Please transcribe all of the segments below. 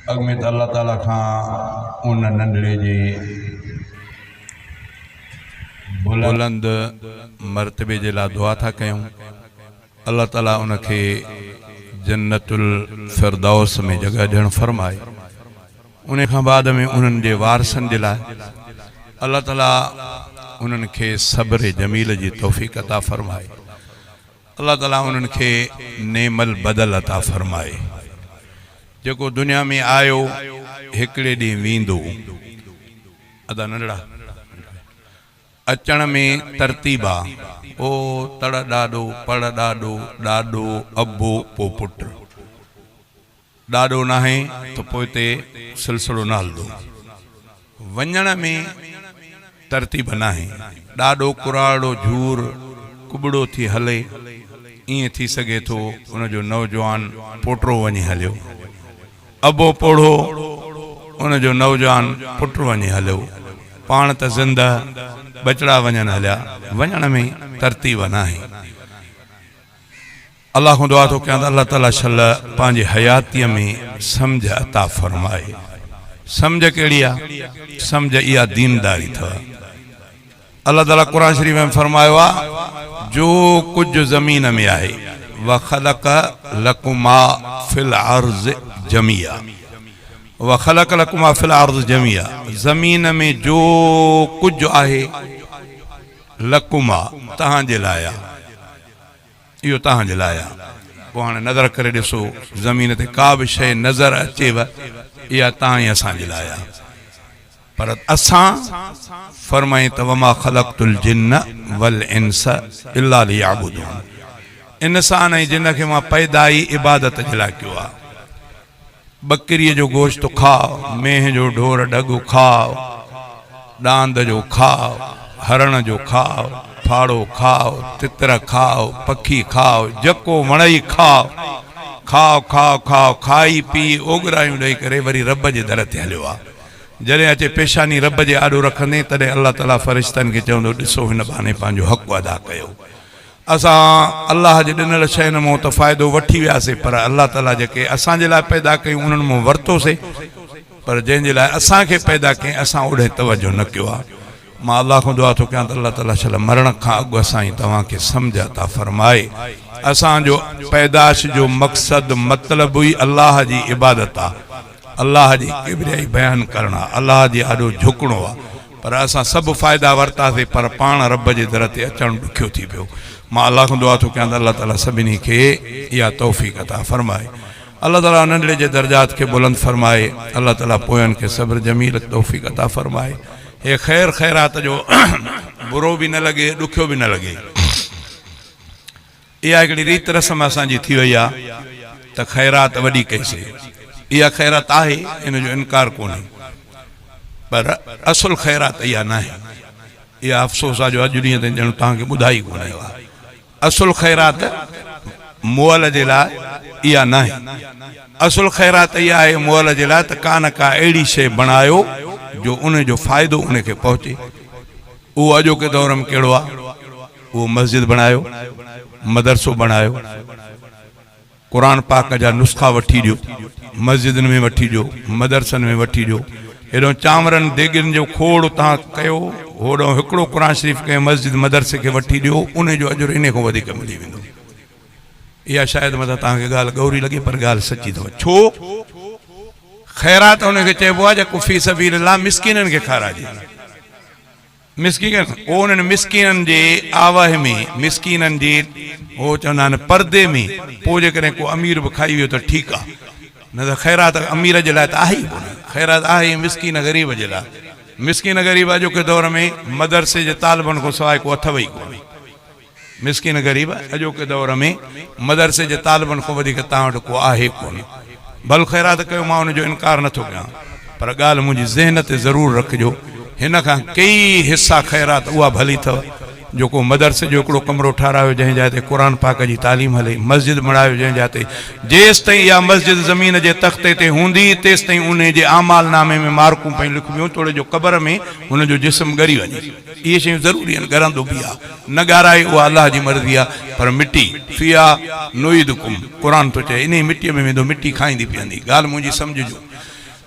अगमें तो अल्लाह ताला खां उन नंढड़े जे बुलंद मर्तबे जे लाइ दुआ था कयूं। अल्लाह ताला उनखे जन्नतुल फिरदौस में जगह ॾियणु फरमाए। उन खां बाद में उन्हनि जे वारसनि जे लाइ अल्लाह ताला उन्हनि खे सब्र जमील जी तौफ़ीक़ अता फरमाए। अल्लाह ताला उन्हनि खे नेमल बदल अता फरमाए। जेको दुनिया में आयो हिकिड़े ॾींहुं वेंदो। अदा नंढड़ा अचण में तरतीब आहे। ओ तड़ ॾाॾो पड़ ॾाॾो ॾाॾो अबो पो पुट। ॾाॾो न आहे त पोइ हिते सिलसिलो न हलंदो। वञण में तरतीब न आहे। ॾाॾो कुराड़ो झूर कुबड़ो थी हले ईअं थी सघे थो उनजो नौजवान पोटो वञी हलियो। अबो पोढ़ो उनजो नौजवान पुट वञी हलियो। पाण त ज़िंदा बचड़ा वञनि हलिया। वञण में तरतीब न आहे। अल्लाह को दुआ थो कयां त अल्लाह ताला शल पंहिंजे हयातीअ में सम्झ अता फरमाए। सम्झ कहिड़ी आहे? सम्झ इहा दीनदारी अथव। अल्लाह ताला क़ुरान शरीफ में फरमायो आहे जो कुछ ज़मीन में आहे व ख़लक़ लकुमा फिल अर्ज़ जमिया व ख़लक़ लकुमा फिल अर्ज़ जमिया। ज़मीन में जो कुछ आहे लकुमा तव्हांजे लाइ आहे। इहो तव्हांजे लाइ आहे। पोइ हाणे नज़र करे ॾिसो ज़मीन ते का बि शइ नज़र अचेव इहा तव्हां ई असांजे लाइ आहे। पर असां फरमाए त वमा ख़लक़तुल जिन्न वल इंस इल्ला लियअबुदून। इंसान ऐं जिन खे मां पैदा ई इबादत जे लाइ कयो आहे। बकरीअ जो गोश्त खाओ, मेंह जो ढोर ढगु खाओ, डांद जो खाओ, हरण जो खाओ, फाड़ो खाओ, तितर खाओ, पखी खाओ, जको वणई खाओ। खाओ खाओ खाओ खाई पी ओगरायूं ॾेई करे वरी रब जे दर ते हलियो आहे। जॾहिं अचे पेशानी रब जे आॾो रखंदे तॾहिं अल्लाह ताला फ़रिश्तनि खे चवंदो ॾिसो हिन बहाने पंहिंजो हक़ अदा कयो। असां अल्लाह जे ॾिनल शयुनि मां त फ़ाइदो वठी वियासीं पर अल्लाह ताला जेके असांजे लाइ पैदा कयूं उन्हनि मां वरितोसीं। पर जंहिंजे लाइ असांखे पैदा कयईं असां ओॾे तवजो न कयो आहे। मां अल्लाह खां दुआ थो कयां त अल्लाह ताला शल मरण खां अॻु असां ई तव्हांखे सम्झ अता फरमाए। असांजो पैदाश जो मक़सदु मतिलबु ई अल्लाह जी इबादत आहे। अल्लाह जी किबरियाई बयान करणु आहे। अल्लाह जे आॾो झुकणो आहे। पर असां सभु फ़ाइदा वरितासीं पर पाण रब जे दर ते अचणु ॾुखियो थी पियो। मां अल्लाह खां दुआ थो कयां त अल्लाह ताला सभिनी खे इहा तौफ़ीक़ अता फरमाए। अल्लाह ताला नंढड़े जे दर्जात खे बुलंद फरमाए। अल्लाह ताला पोयनि खे सब्र जमील तौफ़ीक़ अता फरमाए। हे ख़ैर ख़ैरात जो बुरो भी न लगे ॾुखियो भी न लगे। इहा हिकिड़ी रीत रस्म असांजी थी वई आहे त ख़ैरात वॾी कईसीं। इहा ख़ैरात आहे इन जो इनकार कोन्हे पर असुल ख़ैरात इहा न आहे। इहा अफ़सोस आहे जो अॼु ॾींहं ताईं ॼण तव्हांखे ॿुधाई कोन्हे। असुल ख़ैरात मुअल जे लाइ इहा न आहे। असुल ख़ैरात इहा आहे मुअल जे लाइ त का न का अहिड़ी शइ बणायो जो उन जो फ़ाइदो उनखे पहुचे। उहो अॼोके दौर में कहिड़ो आहे? उहो मस्जिद बणायो, मदरसो बणायो, क़ुरान पाक जा नुस्ख़ा वठी ॾियो, मस्जिदनि में वठी ॾियो, मदरसनि में वठी ॾियो। हेॾो चांवरनि देगियुनि जो खोड़ तव्हां कयो, होॾो हिकिड़ो क़ुरान शरीफ़ कंहिं मस्जिद मदरसे खे वठी ॾियो, उन जो अजुर इन खां वधीक मिली वेंदो। इहा शायदि मतिलबु तव्हांखे ॻाल्हि गौरी लॻे पर ॻाल्हि सची अथव। छो? ख़ैरात उनखे चइबो आहे जेको फी सबीलिल्लाह मिस्कीननि खे खाराइजे। मिस्कीन उन्हनि मिस्कीननि जे आवाह में मिस्कीननि जे उहो चवंदा आहिनि परदे में पोइ जेकॾहिं को अमीर बि खाई वियो त ठीकु आहे। न त ख़ैरात अमीर जे लाइ त आहे ई कोन्हे। ख़ैरात आहे मिस्कीन ग़रीब जे लाइ। मिस्कीन ग़रीब अॼोके दौर में मदरसे जे तालिबनि खां सवाइ को अथव ई कोन्हे। मिस्कीन ग़रीब अॼोके दौर में मदरसे जे तालिबनि खां वधीक तव्हां वटि को आहे कोन्हे। भल ख़ैरात कयो, मां उनजो इनकार नथो कयां पर ॻाल्हि मुंहिंजी ज़हन ते ज़रूरु रखिजो। हिन खां कई हिसा ख़ैरात उहा भली अथव जेको मदरसे जो हिकिड़ो कमरो ठारायो जंहिं जाइ ते क़ुरान पाक जी तालीम हले, मस्जिद बणायो जंहिं जाइ ते जेसि ताईं इहा मस्जिद ज़मीन जे तख़्ते ते हूंदी तेसि ताईं उन जे आमाल नामे में मार्कूं पई लिखबियूं, तोड़े जो क़बर में हुनजो जिस्म ॻरी वञे। इहे शयूं ज़रूरी आहिनि। ॻरंदो बि आहे, न ॻाराए उहा अलाह जी मर्ज़ी आहे। पर मिटी फिया नुईदुकुम क़ुरान थो चए, इन मिटीअ में वेंदो मिटी खाईंदी पीअंदी। ॻाल्हि मुंहिंजी सम्झिजो।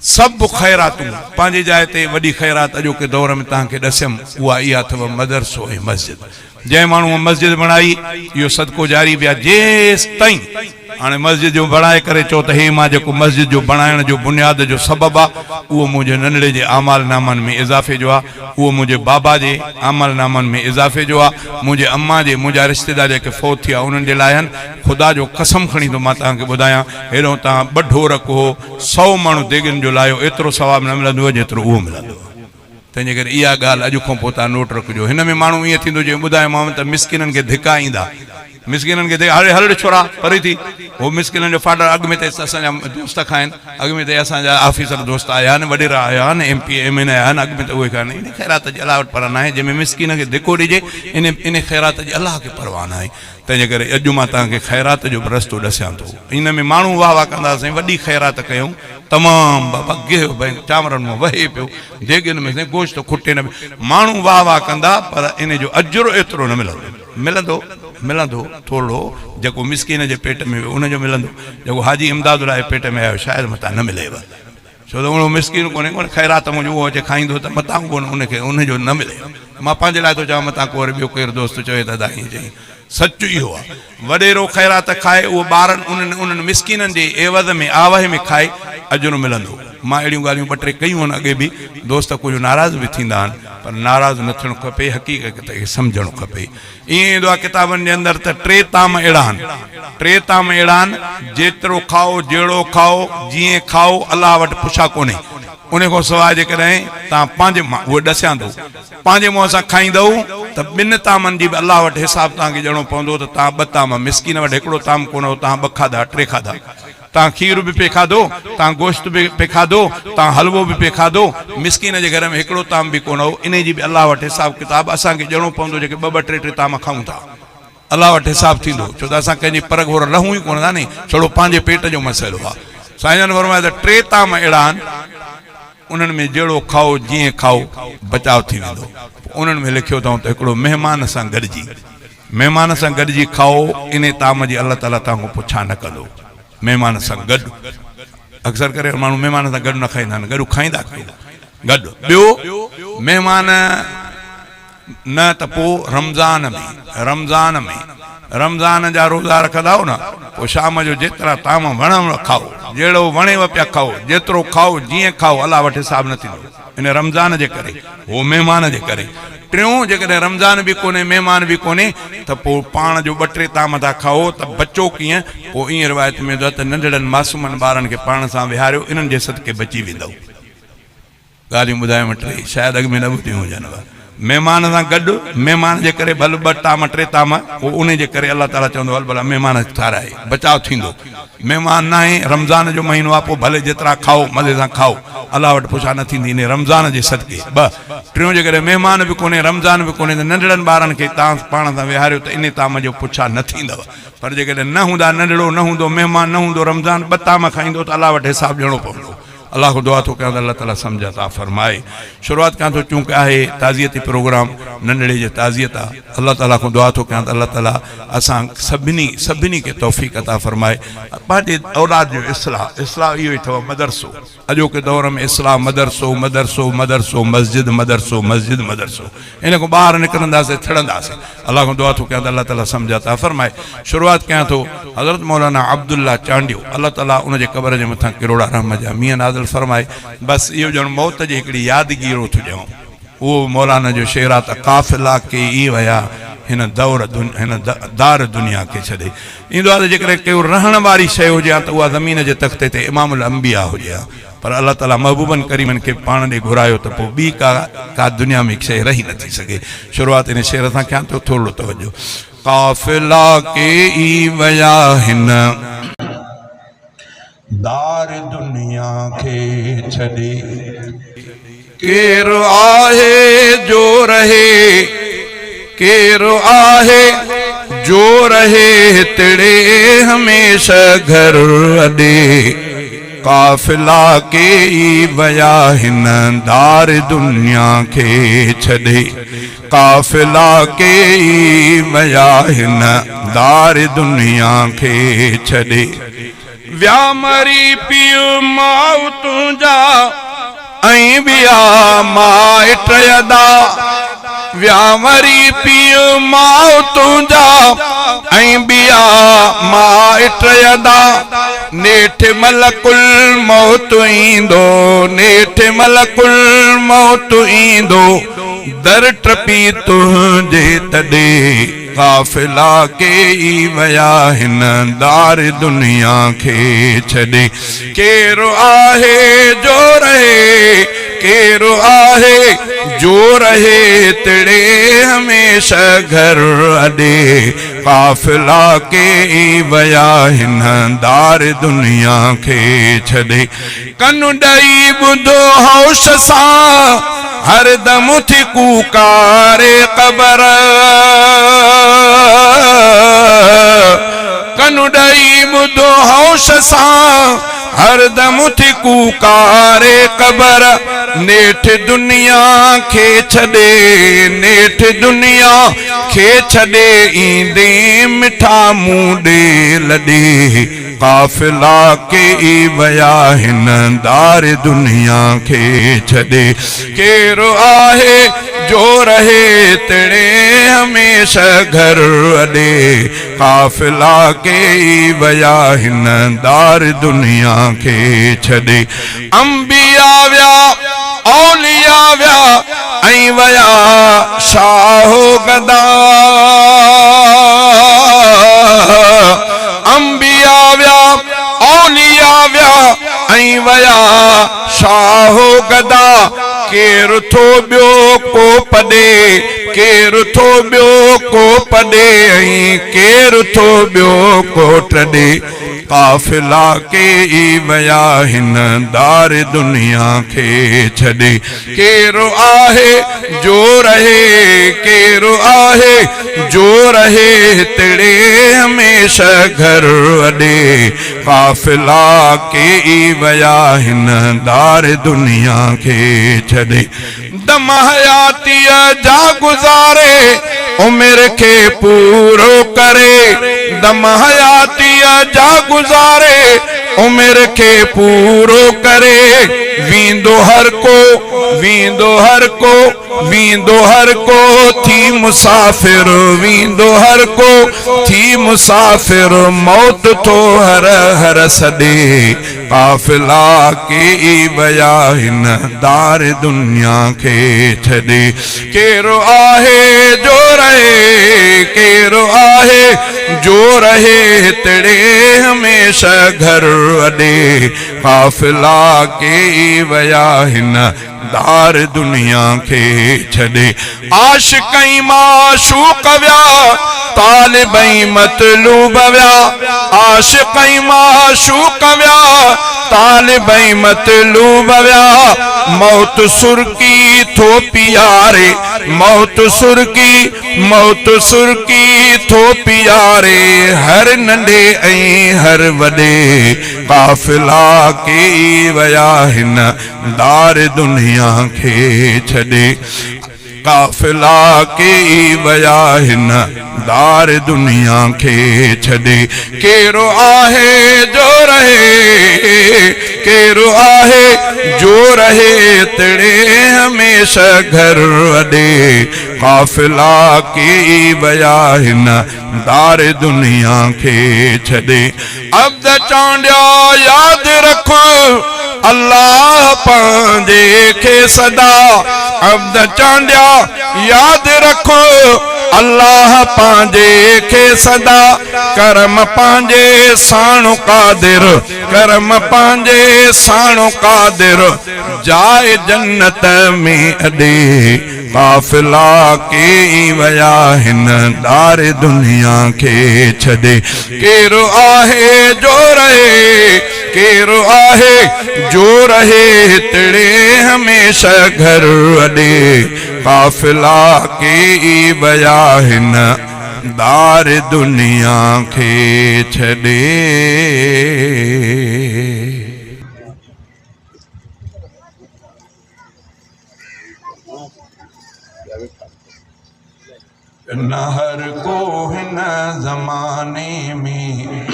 सब खैरातूं पंहिंजी जाइ ते वॾी खैरात अॼोके दौर में तव्हांखे ॾसियमि उहा इहा अथव मदरसो ऐं मस्जिद। जंहिं माण्हूअ मस्जिद बणाई इहो सदको जारी विया जेसि ताईं हाणे मस्जिद जो बणाए करे चओ त हे मां जेको मस्जिद जो बणाइण जो बुनियाद जो सबबु आहे उहो मुंहिंजे नंढड़े जे आमाल नामनि में इज़ाफ़े जो आहे, उहो मुंहिंजे बाबा जे आमाल नामनि में इज़ाफ़े जो आहे, मुंहिंजे अम्मा जे मुंहिंजा रिश्तेदार जेके फ़ौत थिया उन्हनि जे लाइ आहिनि। ख़ुदा जो कसम खणी थो मां तव्हांखे ॿुधायां हेॾो तव्हां ॿ ढोर कहो 100 माण्हू देगिन जो लाहियो एतिरो सवाबु न मिलंदो जेतिरो उहो मिलंदो। तंहिंजे करे इहा ॻाल्हि अॼु खां पोइ तव्हां नोट रखिजो। हिन में माण्हू ईअं थींदो जीअं ॿुधायोमांव त मिसकिननि खे धिका ईंदा, मिसकिननि खे हले हल छोरा परे थी, उहो मिसकिननि जो फाडर अॻु में त असांजा दोस्त खाइनि, अॻु में त असांजा ऑफिसर दोस्त आया आहिनि, वॾेरा आया आहिनि, MP MN आया आहिनि, अॻु में त उहे कान। इन ख़ैरात जी अलाह वटि पर न आहे, जंहिंमें मिसकिन खे धिको ॾिजे इन ख़ैरात जी अलाह खे परवाह न आहे। तंहिंजे करे अॼु मां तव्हांखे ख़ैरात जो बि रस्तो ॾसियां थो। इन में माण्हू वाह वाह कंदासीं, वॾी ख़ैरात कयूं, तमामु बाबा गियो भई चांवरनि मां वहे पियो, देगिन में गोश्त खुटे न पियो, माण्हू वाह वाह कंदा पर इन जो अजुर एतिरो न मिलंदो मिलंदो थोरो जेको मिसकिन जे पेट में वियो उनजो मिलंदो, जेको हाजी इमदादुल्ला जे पेट में आयो शायदि मथां न मिलेव, छो त उहो मिसकिन कोन्हे कोन ख़ैरात मुंहिंजो उहो अचे खाईंदो त मथां कोन उनखे उनजो न मिले। मां पंहिंजे लाइ थो चवां मथां को वरी ॿियो केरु दोस्त चवे त दादा ईअं चई, सच इहो आहे। वॾेरो ख़ैरात खाए उहो ॿारनि उन्हनि मिसकिननि जे एवज़ में आवाज़ में खाए अजुर मिलंदो। मां अहिड़ियूं ॻाल्हियूं ॿ टे कयूं आहिनि अॻे बि, दोस्त कुझु नाराज़ बि थींदा आहिनि पर नाराज़ न थियणु खपे, हक़ीक़त खे सम्झणु खपे। ईअं ईंदो आहे किताबनि जे अंदरि त 3 ताम अहिड़ा आहिनि, जेतिरो खाओ जहिड़ो खाओ जीअं खाओ अलाह वटि पुछा कोन्हे, उन खां सवाइ जेकॾहिं तव्हां पंहिंजे उहो ॾसियां थो पंहिंजे मुंहं सां खाईंदव त 2 तामनि जी बि अलाह वटि हिसाबु तव्हांखे ॾियणो पवंदो त तव्हां 2 ताम, मिसकिन वटि हिकिड़ो ताम कोन हो, तव्हां 2 खाधा 3 खाधा, तव्हां खीर बि पे खाधो, तव्हां गोश्त बि पे खाधो, तव्हां हलवो बि पे खाधो, मिसकिन जे घर में हिकिड़ो ताम बि कोन हो, इन जी बि अलाह वटि हिसाबु किताबु असांखे ॾियणो पवंदो। जेके 2-2 3-3 ताम खाऊं था अलाह वटि हिसाबु थींदो, छो त असां कंहिंजी परख घोर रहूं ई कोन था नी, छोड़ो पंहिंजे पेट जो मसइलो आहे। साईं जन फरमाया त 3 ताम अहिड़ा आहिनि, उन्हनि में जहिड़ो खाओ जीअं खाओ बचाव थी वेंदो। उन्हनि में लिखियो अथऊं त हिकिड़ो महिमान सां गॾिजी खाओ, इन ताम जी अलाह ताला तव्हां खां पुछा न कंदो। महिमान सां गॾु, अक्सर करे माण्हू महिमान सां गॾु न खाईंदा आहिनि, गॾु खाईंदा गॾु। ॿियो महिमान न त पोइ रमज़ान जा रोज़ा रखंदा हो न, पोइ शाम जो जेतिरा ताम वणव खाओ, जहिड़ो वणेव पिया खाओ, जेतिरो खाओ जीअं खाओ, अलाह वटि हिसाबु न थींदो। इन रमज़ान जे करे, उहो महिमान जे करे। टियों, जेकॾहिं रमज़ान बि कोन्हे महिमान बि कोन्हे त पोइ पाण जो 2-3 ताम था खाओ त बचो कीअं, पोइ ईअं रिवायत में त नंढड़नि मासूमनि ॿारनि खे पाण सां विहारियो, इन्हनि जे सदके बची वेंदव। ॻाल्हियूं ॿुधायूं 3 शायदि अॻु में न ॿुधियूं हुजनि। महिमान सां गॾु, महिमान जे करे भले 2 ताम 3 ताम, पोइ उन जे करे अलाह ताला चवंदो हल भला महिमान ठाराए, बचाव थींदो। महिमान न आहे, रमज़ान जो महीनो आहे, पोइ भले जेतिरा खाओ मज़े सां खाओ, अलाह वटि पुछा न थींदी इन रमज़ान जे सदके। 2 टियों, जेकॾहिं महिमान बि कोन्हे रमज़ान बि कोन्हे त नंढड़नि ॿारनि खे तव्हां पाण सां विहारियो त इन ताम जो पुछा न थींदव। पर जेकॾहिं न हूंदा, नंढड़ो न हूंदो, महिमान न हूंदो, रमज़ान 2 ताम खाईंदो त अलाह वटि हिसाबु ॾियणो पवंदो। अल्लाह को दुआ थो कयां त अल्लाह ताला सम्झ अता फरमाए। शुरूआत कयां थो चूंकि आहे ताज़ियती प्रोग्राम, नंढड़े जे ताज़ियत आहे। अल्लाह ताला को दुआ थो कयां त अल्लाह ताला असां सभिनी खे तौफ़ीक़ अता फरमाए। पंहिंजे औलाद जो इस्लाह इहो ई अथव मदरसो। अॼोके दौर में इस्लाह मदरसो मस्जिद मदरसो, इन खां ॿाहिरि निकिरंदासीं थिड़ंदासीं। अल्लाह को दुआ थो कयां त अल्लाह ताला सम्झ अता फरमाए। शुरूआत कयां थो हज़रत मौलाना अब्दुल्ला चांडियो, अल्लाह ताला उनजे क़बर जे मथां किरोड़ा रहम जा मींहं नाज़िल फरमाए। बसि इहो ॼण मौत जी हिकिड़ी यादगिरी थो ॾियूं। उहो मौलाना जो शेर आहे त काफ़िला के ई विया हिन दार दुनिया के छॾे। ईंदो आहे त जेकॾहिं को रहण वारी शइ हुजे हा त उहा ज़मीन जे तख़्ते ते इमामुल अंबिया हुजे हा, पर अल्लाह ताला महबूबन करीमन खे पाण ॾे घुरायो त पोइ ॿी का दुनिया में शइ रही नथी सघे। शुरूआत इन शेर सां कयां थो, थोरो तवजो। काफ़िला के ई विया हिन दार दुनिया के छॾे, केरु आहे जो रहे तिड़े हमेशा घर अॾे। काफ़िला के ई विया हिन दार दुनिया के छॾे, काफ़िला के ई विया हिन दार दुनिया के छॾे। व्या मरी पियो माउ तुझा ऐं बिया माइट अदा व्या मरी पियो माउ तुझा ऐं बिया माइट अदा नेठ मलकुल मौत ईंदो नेठ मलकुल मौत ईंदो दर टपी तुझे तॾे काफ़िला के ई वया हिन दार दुनिया खे छॾे केरो आहे जो रहे केरो आहे जो रहे तिड़े हमेशा घर अॾे काफ़िला के ई वया हिन दार दुनिया खे छॾे कनु ॾई ॿुधो होश सां हरदम थी कूकारे क़बर कनु ॾई ॿुधो होश सां हरदम थी कूकारे क़बर नेठ दुनिया खे छॾे नेठ दुनिया खे छॾे ईंदे मिठा मुंहुं ॾे लॾे काफ़िला के ई वया हिन दार दुनिया खे छॾे केरो आहे जो रहे तिड़े हमेशा घर अॾे काफ़िला के ई वया हिन दार दुनिया खे छॾे अंबिया व्या औलिया व्या ऐं वया शाहो गदा अंबिया व्या औलिया व्या ऐं वया शाहो गदा केरु थो ॿियो को पॾे केरु थो ॿियो को पॾे ऐं केरु थो ॿियो को टॾे काफ़िला के ई वया हिन दार दुनिया खे छॾे केरो आहे जो रहे केरो आहे जो रहे तिड़े हमेशा घर अॾे काफ़िला के ई वया हिन दार दुनिया खे छॾे दम हयातीअ जा गुज़ारे उमिरि खे पूरो करे दम हयातीअ जा गुज़ारे उमिरि खे पूरो करे वींदो हर को वींदो हर को वींदो हर को थी मुसाफ़िर वींदो हर को थी मुसाफ़िर मौत थो हर हर सॾे काफ़िला के ई वया हिन दार दुनिया खे छॾे केरो आहे जो रहे केरो आहे जो रहे तिड़े हमेशा घर अॾे काफ़िला के ई वया हिन दार दुनिया खे छॾे आशिक़ माशूक़ व्या तालिब मतलूब व्या आशिक़ माशूक़ व्या तालिब मतलूब व्या मौत सुरकी थो पियारे मौत सुरकी थो पियारे हर नंढे ऐं हर वॾे काफ़िला के ई वया हिन दार दुनिया खे छॾे काफ़िला के ई वया हिन दार दुनिया खे छॾे केरो आहे जो रहे केरो आहे जो रहे तिड़े हमेशा घर अॾे काफ़िला के ई वया हिन दार दुनिया खे छॾे अब्द चांडिया यादि रख अल्लाह पंहिंजे खे सदा अब्द चांडिया यादि रखो अल्लाह पंहिंजे खे सदा करम पंहिंजे साणो कादिर करम पंहिंजे साणो कादिर जाए जन्नत में अॾे काफ़िला के ई वया हिन दार दुनिया खे छॾे केरो आहे जो रहे केरो आहे जो रहे तिड़े हमेशा घर अॾे काफ़िला के ई वया हिन दार दुनिया खे छॾे न हर को हिन ज़माने में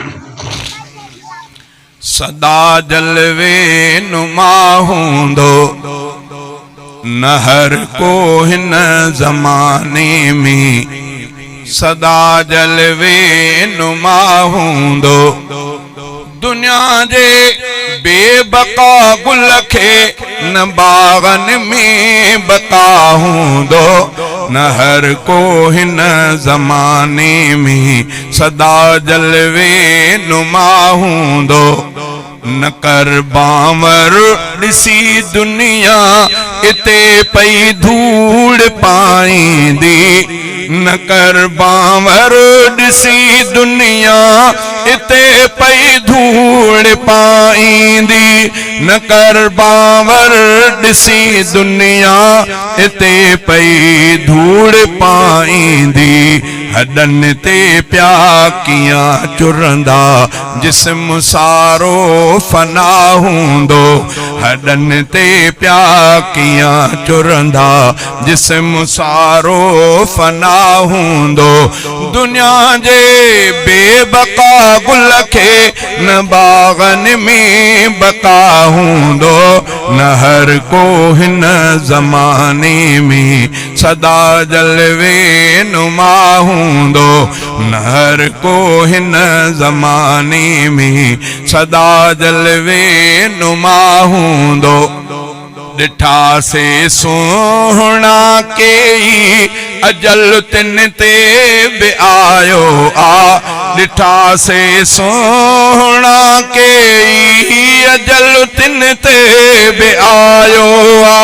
सदा जलवे नुमा हूंदो न हर को हिन ज़माने में सदा जलवे नुमा हूंदो दुनिया जे बेबका गुल खे न बागन में बका हूंदो न हर को हिन ज़माने में सदा जलवे नुमा हूंदो न कर बावर ॾिसी दुनिया इते पई धूड़ पाईंदी न कर बावर ॾिसी दुनिया इते पई धूड़ पाईंदी न कर बावर ॾिसी दुनिया इते पई धूड़ पाईंदी हॾनि ते प्या कियां चुरंदा जिस्म सारो फना हूंदो हॾनि ते प्या कियां चुरंदा जिस्म सारो फना हूंदो दुनिया जे बेबका गुल खे न बागन में बका हूंदो न हर को हिन ज़माने में सदा जलवे नुमा हूंदो न हर को हिन ज़माने में सदा जलवे नुमा हूंदो ॾिठा से सोहणा कई अजल तिन ते बि आयो आ ॾिठा से सोहणा कई अजल तिन ते बि आयो आ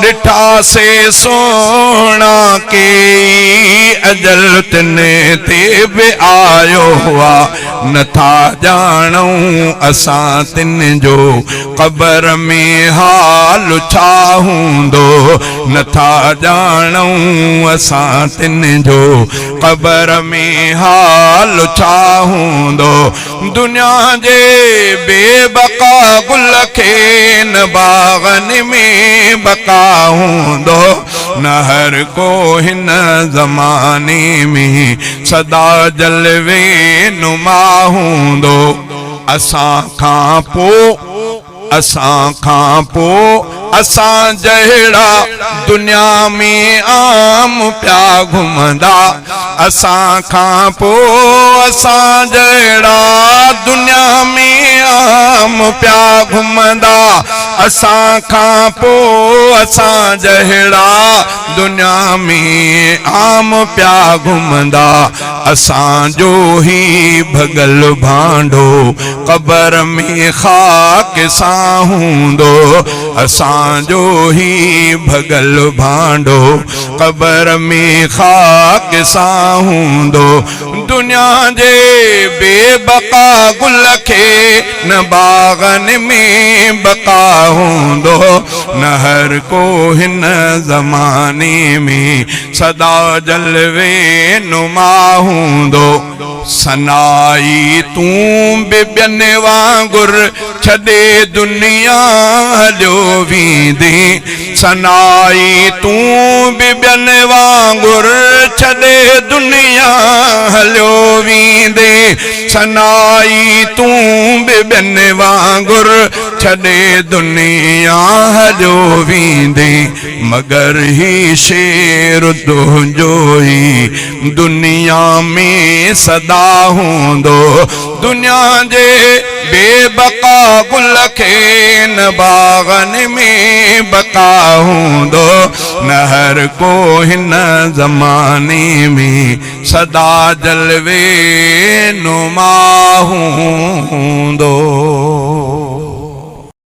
ॾिठा से सोहणा कई अजल तिन ते बि आयो आ नथा ॼाणूं असां तिन जो क़बर में हाल छा हूंदो नथा ॼाणूं असां तिन जो क़बर में हाल छा हूंदो दुनिया जे बेबका गुल खे न बागन में बका हूंदो न हर को हिन ज़माने में सदा जलवे नुमा हूंदो असां खां पोइ असां जहिड़ा दुनिया में आम प्या घुमंदा असां खां पोइ असां जहिड़ा दुनिया में आम प्या घुमंदा असां खां पोइ असां जहिड़ा दुनिया में आम प्या घुमंदा असांजो ही भगल भांडो क़बर में खाक सां हूंदो असांजो ही भगल भांडो क़बर में खाक सां हूंदो दुनिया जे बेबका गुल खे न बागन में बका हूंदो न हर को हिन ज़माने में सदा जलवे नुमा हूंदो सनाई तूं बि ॿियनि वांगुर छॾे दुनिया हलियो वेंदी सनाई तूं बि ॿियनि वांगुर छॾे दुनिया हलियो वेंदे सनाई तूं बि ॿियनि वांगुर छॾे दुनिया हलियो वेंदे मगर ही शेर तुंहिंजो ई दुनिया में सदा हूंदो दुनिया जे बेबका गुल खे न बागन में बका हूंदो न हर को हिन ज़माने में सदा जलवे नुमा हूंदो।